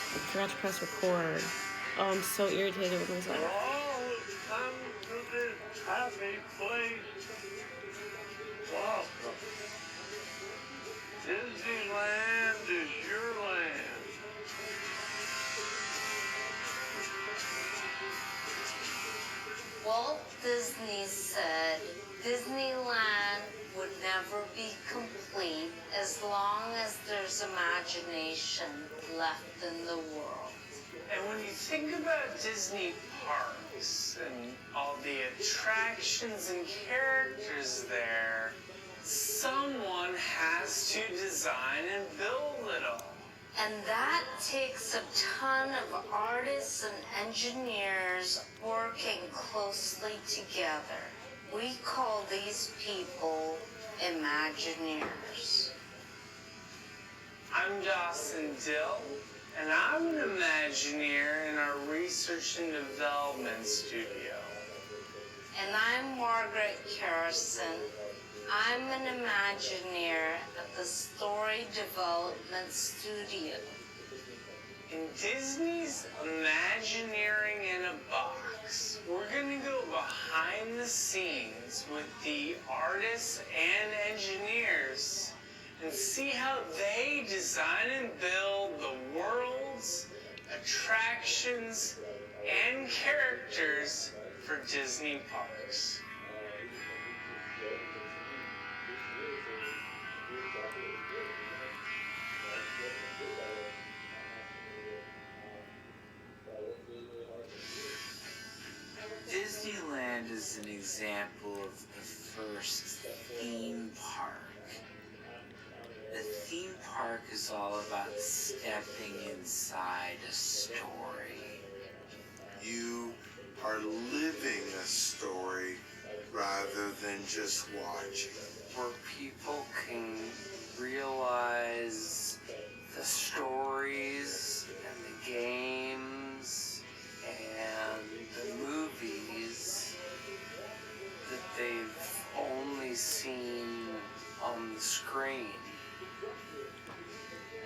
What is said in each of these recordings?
Forgot to press record. Oh, I'm so irritated with myself. All come to this happy place. Welcome. Disneyland is your land. Walt Disney said Disneyland would never be complete as long as there's imagination left in the world. And when you think about Disney parks and all the attractions and characters there, someone has to design and build it all. And that takes a ton of artists and engineers working closely together. We call these people Imagineers. I'm Dawson Dill, and I'm an Imagineer in our research and development studio. And I'm Margaret Kerrison. I'm an Imagineer at the Story Development Studio. In Disney's Imagineering in a Box, we're going to go behind the scenes with the artists and engineers and see how they design and build the worlds, attractions, and characters for Disney parks. Disneyland is an example of the first theme park. The theme park is all about stepping inside a story. You are living a story rather than just watching. Where people can realize the stories and the games and the movies that they've only seen on the screen.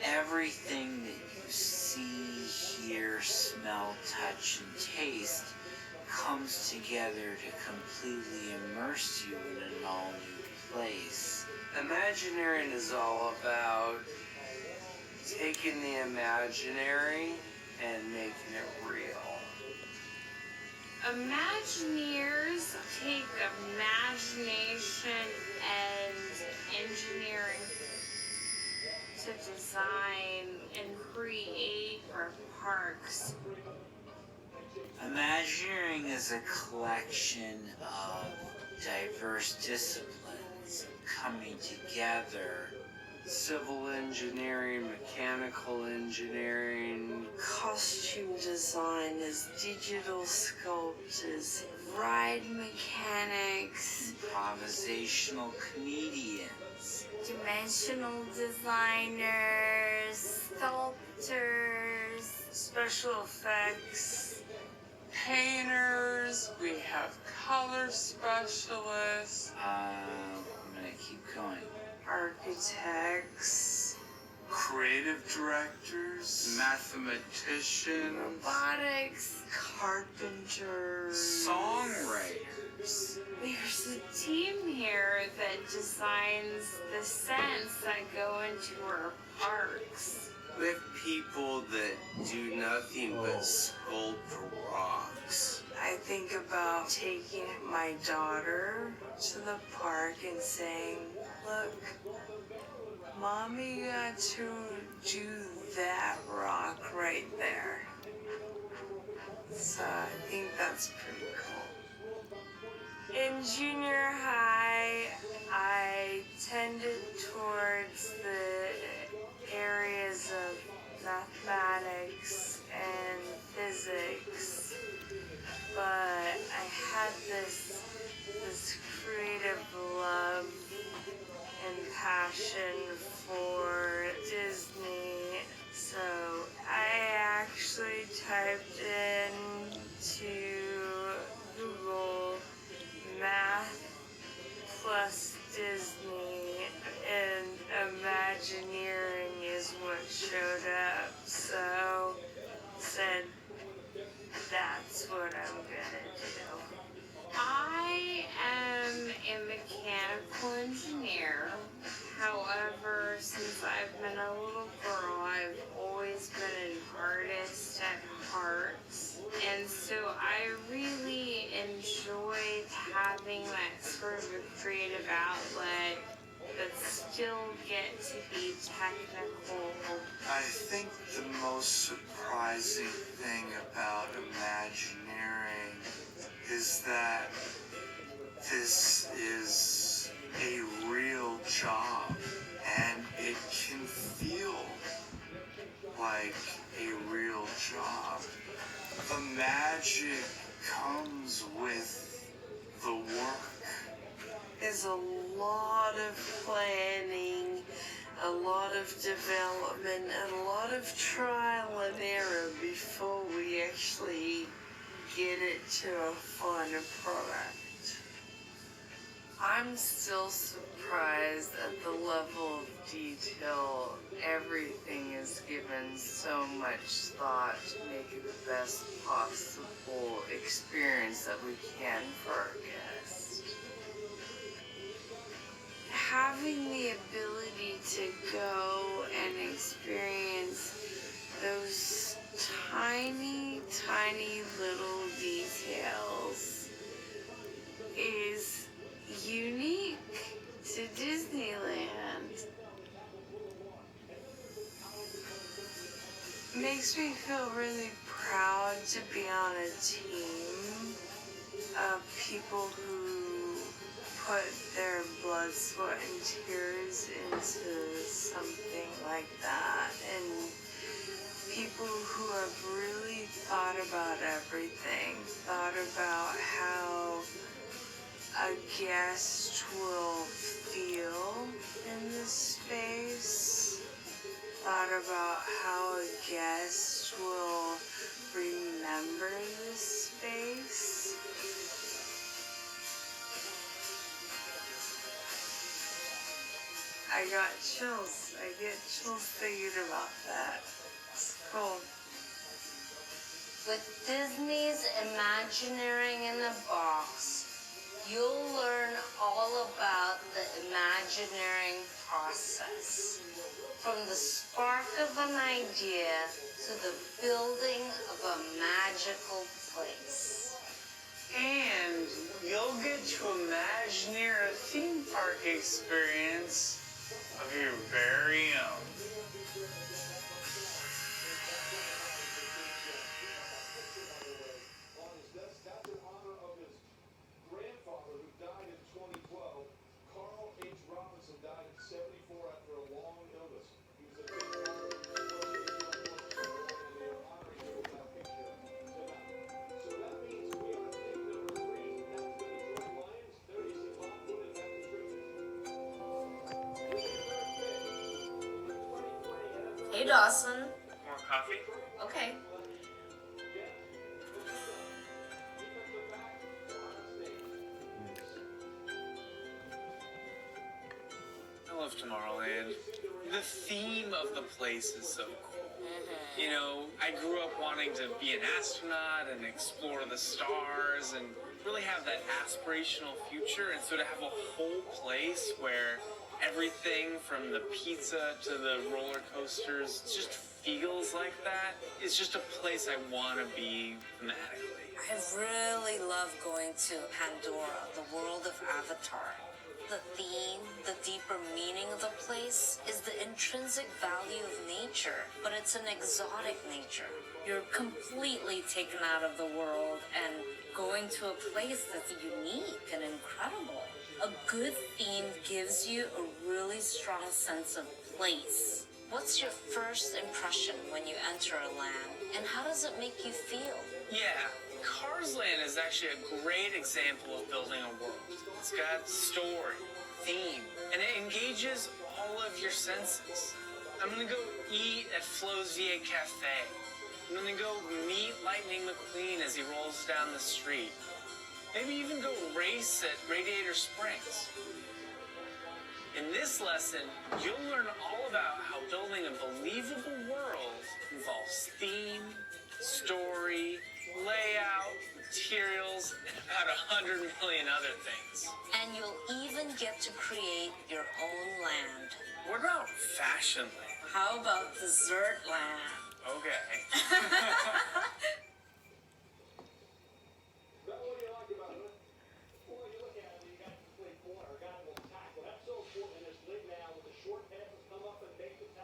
Everything that you see, hear, smell, touch, and taste comes together to completely immerse you in an all-new place. Imagineering is all about taking the imaginary and making it real. Imagineers take imagination and engineering to design and create our parks. Imagineering is a collection of diverse disciplines coming together. Civil engineering, mechanical engineering, Costume design is digital sculptors, ride mechanics, improvisational comedians, dimensional designers, sculptors, special effects, painters, we have color specialists. I'm gonna keep going. Architects, creative directors, mathematicians, robotics, carpenters, songwriters. There's a team here that designs the scents that go into our parks. We have people that do nothing but sculpt rocks. I think about taking my daughter to the park and saying, look, Mommy got to do that rock right there. So I think that's pretty cool. In junior high, I tended towards the areas of mathematics and physics, but I had this creative love and passion for Disney, so I actually typed into Google math plus Disney, and technical. I think the most surprising thing about Imagineering is that this is a real job and it can feel like a real job. The magic comes with the work. There's a lot of planning, a lot of development, and a lot of trial and error before we actually get it to a final product. I'm still surprised at the level of detail everything is given so much thought to make it the best possible experience that we can for our guests. Having the ability to go and experience those tiny, tiny little details is unique to Disneyland. Makes me feel really proud to be on a team of people who put their blood, sweat, and tears into something like that, and people who have really thought about everything, thought about how a guest will feel in this space, thought about how a guest will remember this space. I got chills. I get chills thinking about that. It's cool. With Disney's Imagineering in a Box, you'll learn all about the Imagineering process. From the spark of an idea to the building of a magical place. And you'll get to Imagineer a theme park experience of your very own. Hey, Dawson. More coffee? Okay. I love Tomorrowland. The theme of the place is so cool. You know, I grew up wanting to be an astronaut and explore the stars and really have that aspirational future. And so to have a whole place where everything from the pizza to the roller coasters just feels like that, it's just a place I want to be thematically. I really love going to Pandora, the world of Avatar. The theme, the deeper meaning of the place is the intrinsic value of nature, but it's an exotic nature. You're completely taken out of the world and going to a place that's unique and incredible. A good theme gives you a really strong sense of place. What's your first impression when you enter a land, and how does it make you feel? Yeah, Cars Land is actually a great example of building a world. It's got story, theme, and it engages all of your senses. I'm gonna go eat at Flo's VA Cafe. I'm gonna go meet Lightning McQueen as he rolls down the street. Maybe even go race at Radiator Springs. In this lesson, you'll learn all about how building a believable world involves theme, story, layout, materials, and about 100 million other things. And you'll even get to create your own land. What about Fashion Land? How about Dessert Land? Okay. Got to play corner, got to tackle. That's so important in this league now with the short passes come up and make the tackle.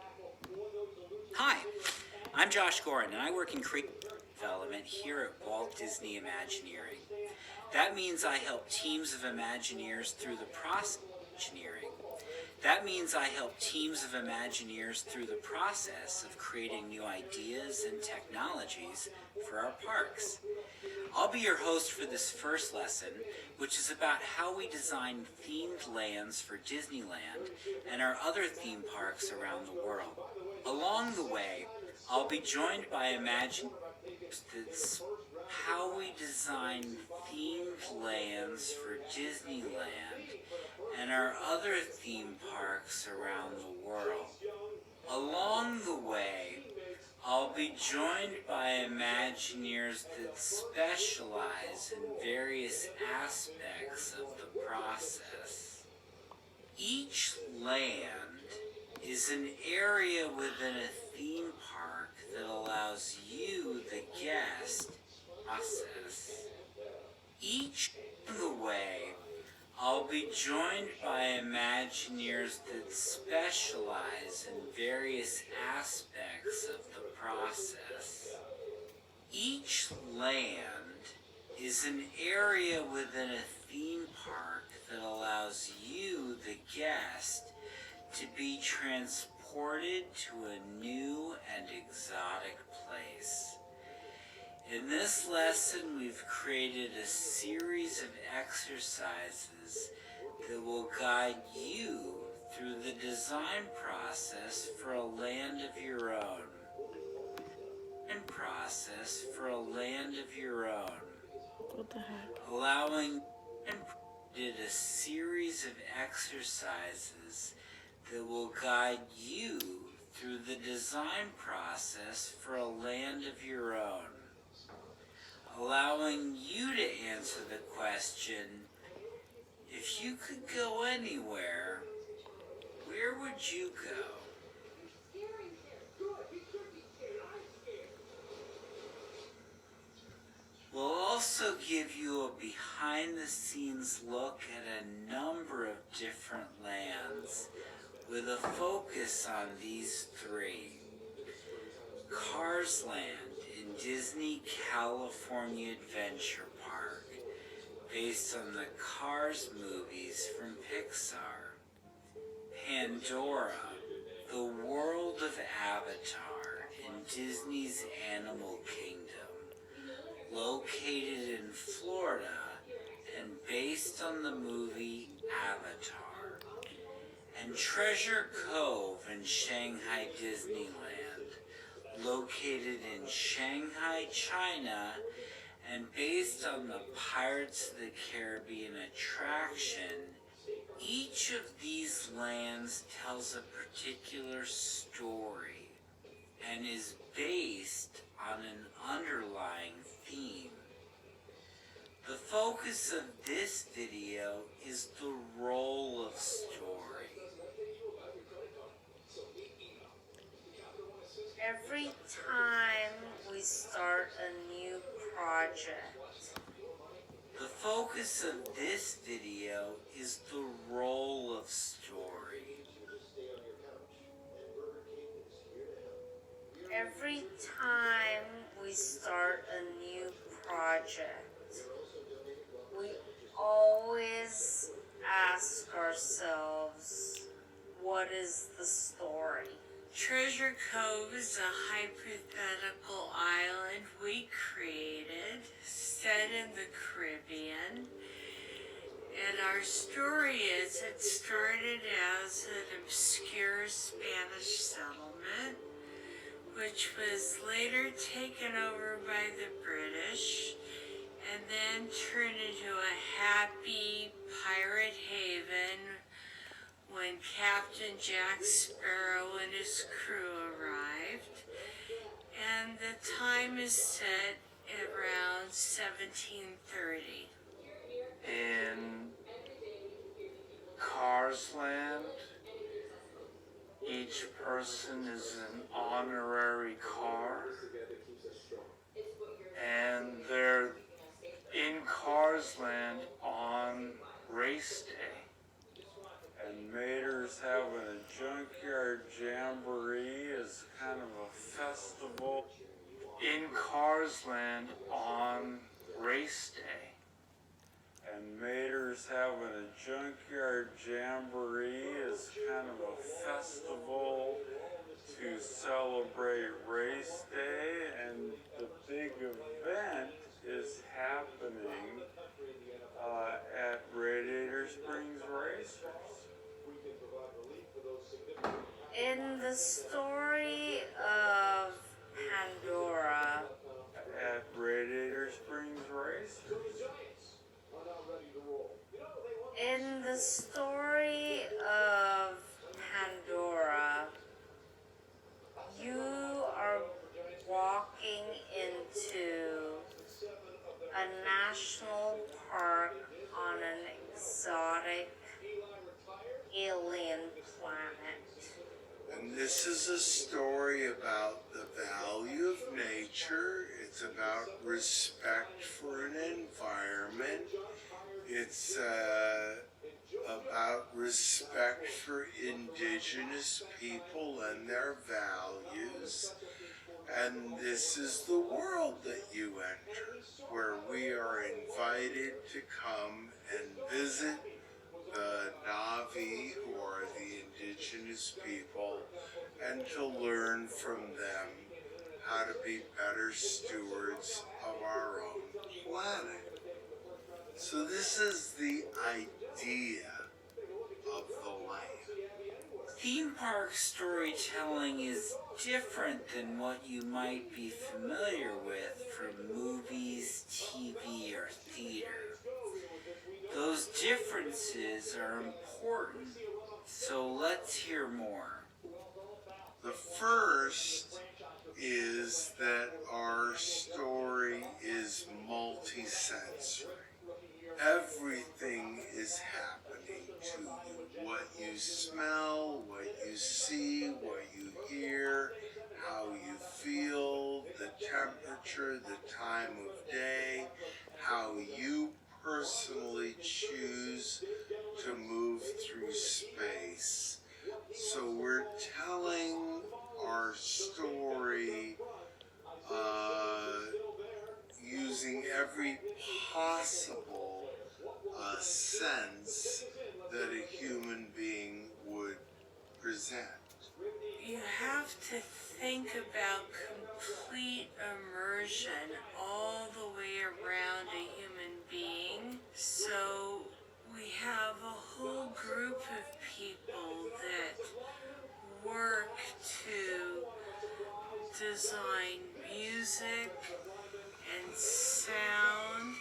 I'm Josh Gorin, and I work in creative development here at Walt Disney Imagineering. That means I help teams of Imagineers through the process of engineering. That means I help teams of Imagineers through the process of creating new ideas and technologies for our parks. I'll be your host for this first lesson, which is about how we design themed lands for Disneyland and our other theme parks around the world. Along the way, I'll be joined by Imagineers that's how we design themed lands for Disneyland and our other theme parks around the world. Along the way, I'll be joined by Imagineers that specialize in various aspects of the process. Each land is an area within a theme park that allows you, the guest, process. Each of the way, I'll be joined by Imagineers that specialize in various aspects of the process. Each land is an area within a theme park that allows you, the guest, to be transported to a new and exotic place. In this lesson, we've created a series of exercises that will guide you through the design process for a land of your own. And process for a land of your own. What the heck? Allowing and did a series of exercises that will guide you through the design process for a land of your own. Allowing you to answer the question, if you could go anywhere, where would you go? We'll also give you a behind-the-scenes look at a number of different lands with a focus on these three. Cars Land in Disney California Adventure Park, based on the Cars movies from Pixar. Pandora, the world of Avatar in Disney's Animal Kingdom, located in Florida and based on the movie Avatar. And Treasure Cove in Shanghai Disneyland, located in Shanghai, China, and based on the Pirates of the Caribbean attraction. Each of these lands tells a particular story and is based on an underlying theme. The focus of this video is the role of story. Every time we start a new project, The focus of this video is the role of story. every time we start a new project, we always ask ourselves, what is the story? Treasure Cove is a hypothetical island we created, set in the Caribbean. And our story is it started as an obscure Spanish settlement, which was later taken over by the British and then turned into a happy pirate haven when Captain Jack Sparrow and his crew arrived. And the time is set around 1730. In Cars Land, each person is an honorary car, and they're in Cars Land on race day. And Mater's having a junkyard jamboree as kind of a festival in Cars Land on race day. And Mater's having a junkyard jamboree as kind of a festival to celebrate race day, and the big event is happening at Radiator Springs Racers. In the story of Pandora, At Radiator Springs Racers. in the story of Pandora, you are walking into a national park on an exotic alien planet. And this is a story about the value of nature. It's about respect for an environment. It's about respect for indigenous people and their values. And this is the world that you enter, where we are invited to come and visit the Na'vi, who are the indigenous people, and to learn from them how to be better stewards of our own planet. So this is the idea of the land. Theme park storytelling is different than what you might be familiar with from movies, TV, or theater. Those differences are important, so let's hear more. The first is that our story is multisensory. Everything is happening to you. What you smell, what you see, what you hear, how you feel, the temperature, the time of day, how you personally choose to move through space. So we're telling our story using every possible sense that a human being would present. You have to think about complete immersion all the way around a human being. So we have a whole group of people that work to design music and sound.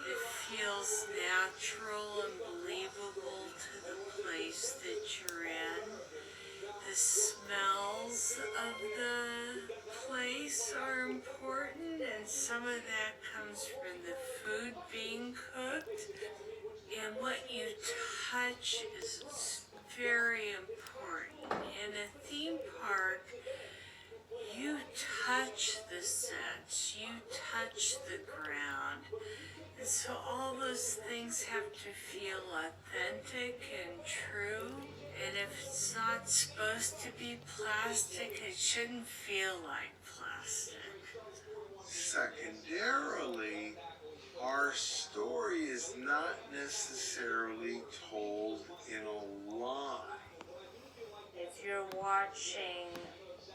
It feels natural and believable to the place that you're in. The smells of the place are important, and some of that comes from the food being cooked. And what you touch is very important. In a theme park, you touch the sets, you touch the ground. And so all those things have to feel authentic and true. And if it's not supposed to be plastic, it shouldn't feel like plastic. Secondarily, our story is not necessarily told in a line. If you're watching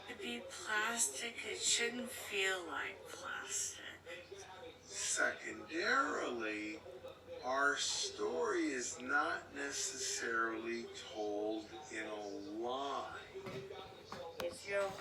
to be plastic, it shouldn't feel like plastic. Secondarily, our story is not necessarily told in a line. If you're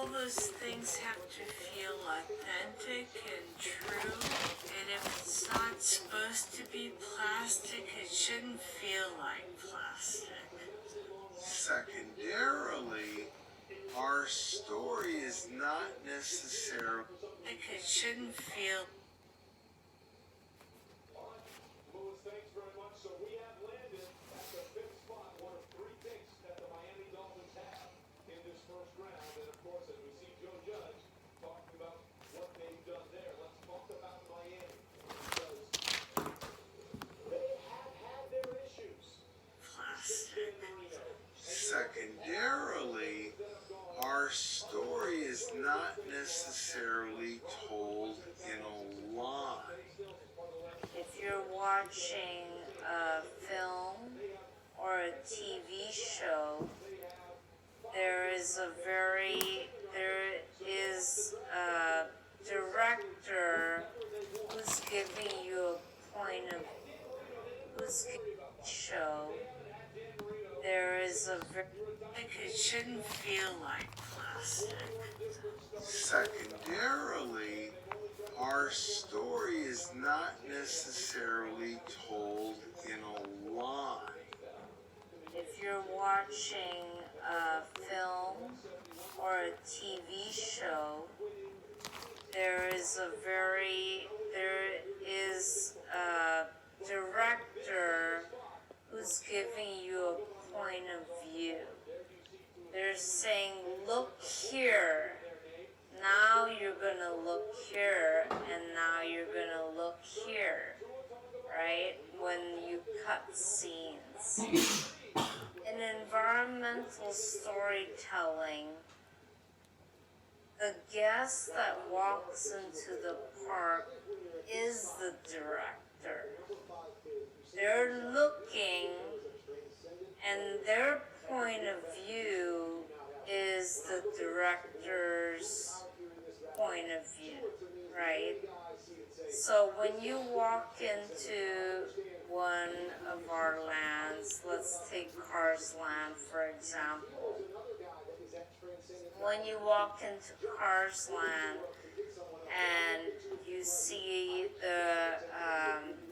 all those things have to feel authentic and true. And if it's not supposed to be plastic, it shouldn't feel like plastic. Secondarily, our story is not necessarily It shouldn't feel. necessarily told in a line. If you're watching a film or a TV show, there is a director who's giving you a point of show. There is a It shouldn't feel like plastic. Secondarily, our story is not necessarily told in a line. If you're watching a film or a TV show, there is a director who's giving you a point of view. They're saying, look here. Now you're gonna look here, and now you're gonna look here, right? When you cut scenes. In environmental storytelling, the guest that walks into the park is the director. They're looking, and their point of view is the director's point of view, right? So when you walk into one of our lands, let's take Cars Land for example. When you walk into Cars Land and you see the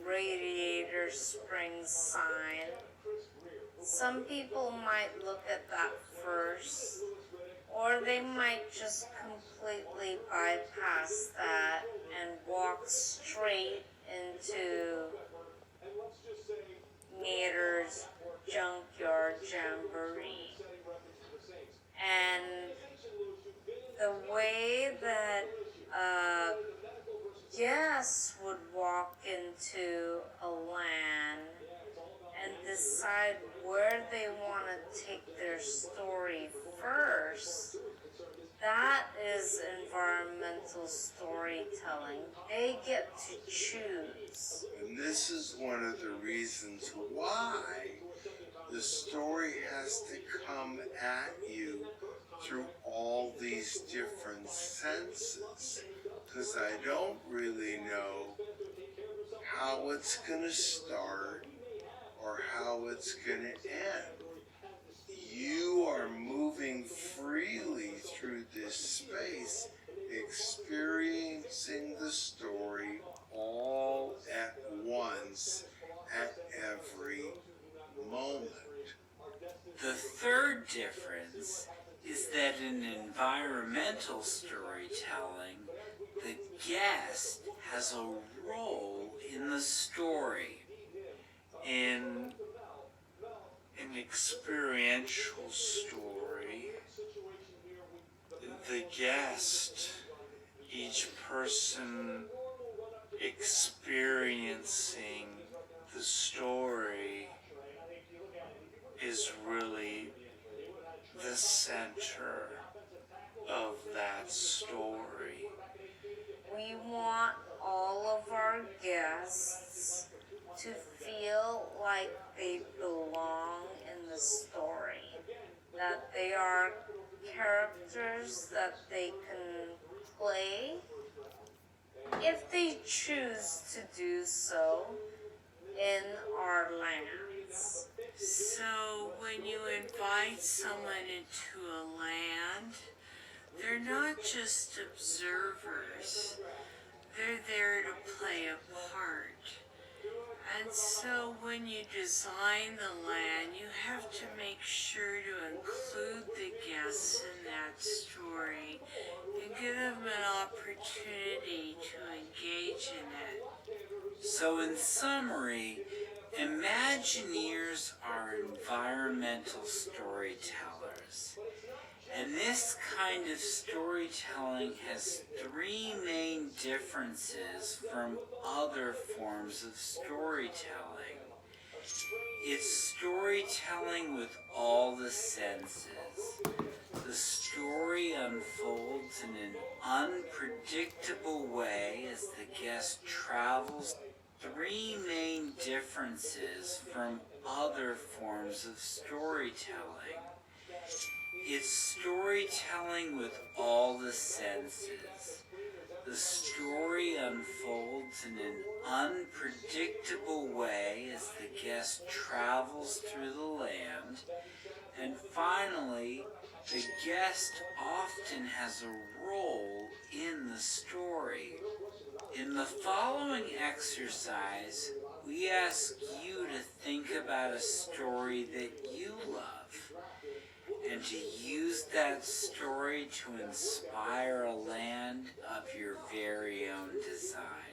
Radiator Springs sign, some people might look at that first, or they might just completely bypass that and walk straight into Mater's Junkyard Jamboree. And the way that guests would walk into a land and decide where they want to take their story first, that is environmental storytelling. They get to choose. And this is one of the reasons why the story has to come at you through all these different senses. Because I don't really know how it's going to start or how it's going to end. You are moving freely through this space, experiencing the story all at once, at every moment. The third difference is that in environmental storytelling, the guest has a role in the story. In an experiential story, the guest, each person experiencing the story, is really the center of that story. We want all of our guests to feel like they belong in the story, that they are characters that they can play if they choose to do so in our lands. So when you invite someone into a land, they're not just observers, they're there to play a part. And so when you design the land, you have to make sure to include the guests in that story and give them an opportunity to engage in it. So in summary, Imagineers are environmental storytellers. And this kind of storytelling has three main differences from other forms of storytelling. It's storytelling with all the senses. The story unfolds in an unpredictable way as the guest travels. Three main differences from other forms of storytelling. It's storytelling with all the senses. The story unfolds in an unpredictable way as the guest travels through the land. And finally, the guest often has a role in the story. In the following exercise, we ask you to think about a story that you love and to use that story to inspire a land of your very own design.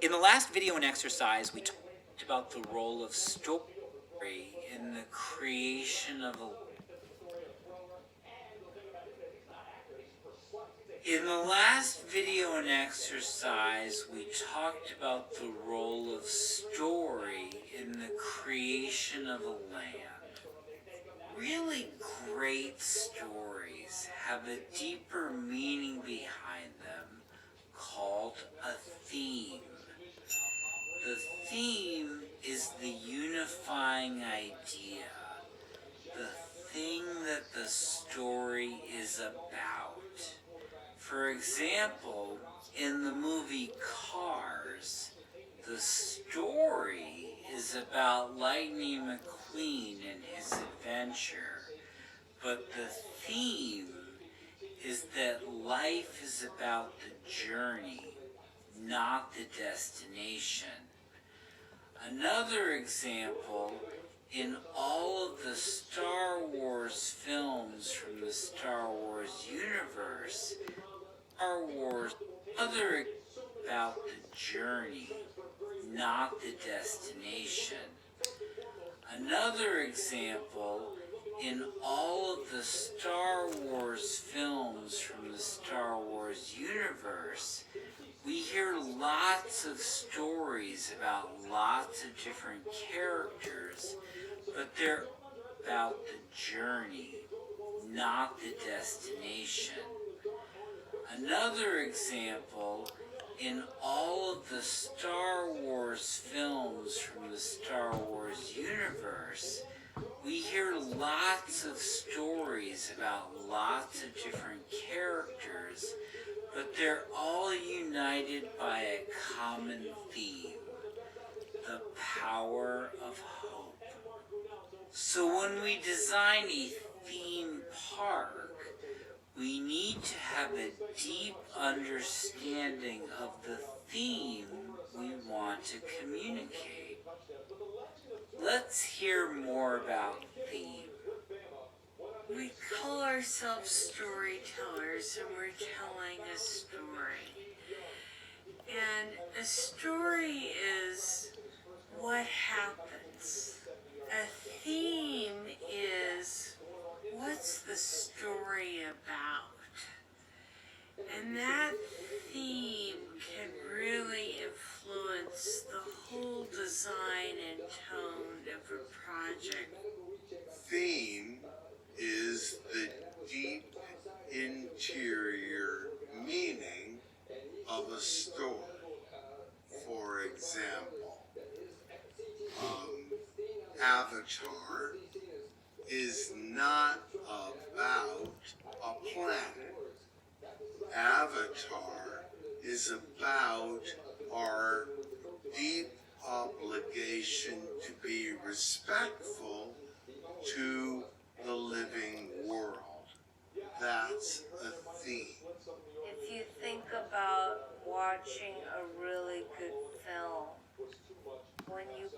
In the last video and exercise, we talked about the role of story In the creation of a In the last video and exercise, we talked about the role of story in the creation of a land. Really great stories have a deeper meaning behind them called a theme. The theme is the unifying idea, the thing that the story is about. For example, in the movie Cars, the story is about Lightning McQueen and his adventure, but the theme is that life is about the journey, not the destination. Another example, in all of the Star Wars films from the Star Wars universe, other about the journey, not the destination. Another example, in all of the Star Wars films from the Star Wars universe, we hear lots of stories about lots of different characters, but they're about the journey, not the destination. Another example, in all of the Star Wars films from the Star Wars universe, we hear lots of stories about lots of different characters, but they're all united by a common theme, the power of hope. So when we design a theme park, we need to have a deep understanding of the theme we want to communicate. Let's hear more about theme. We call ourselves storytellers, and we're telling a story. And a story is what happens. A theme is what's the story about. And that theme can really influence the whole design and tone of a project. Theme is the deep interior meaning of a story. For example, Avatar is not about a planet. Avatar is about our deep obligation to be respectful to the living world. That's a theme. If you think about watching a really good film, when you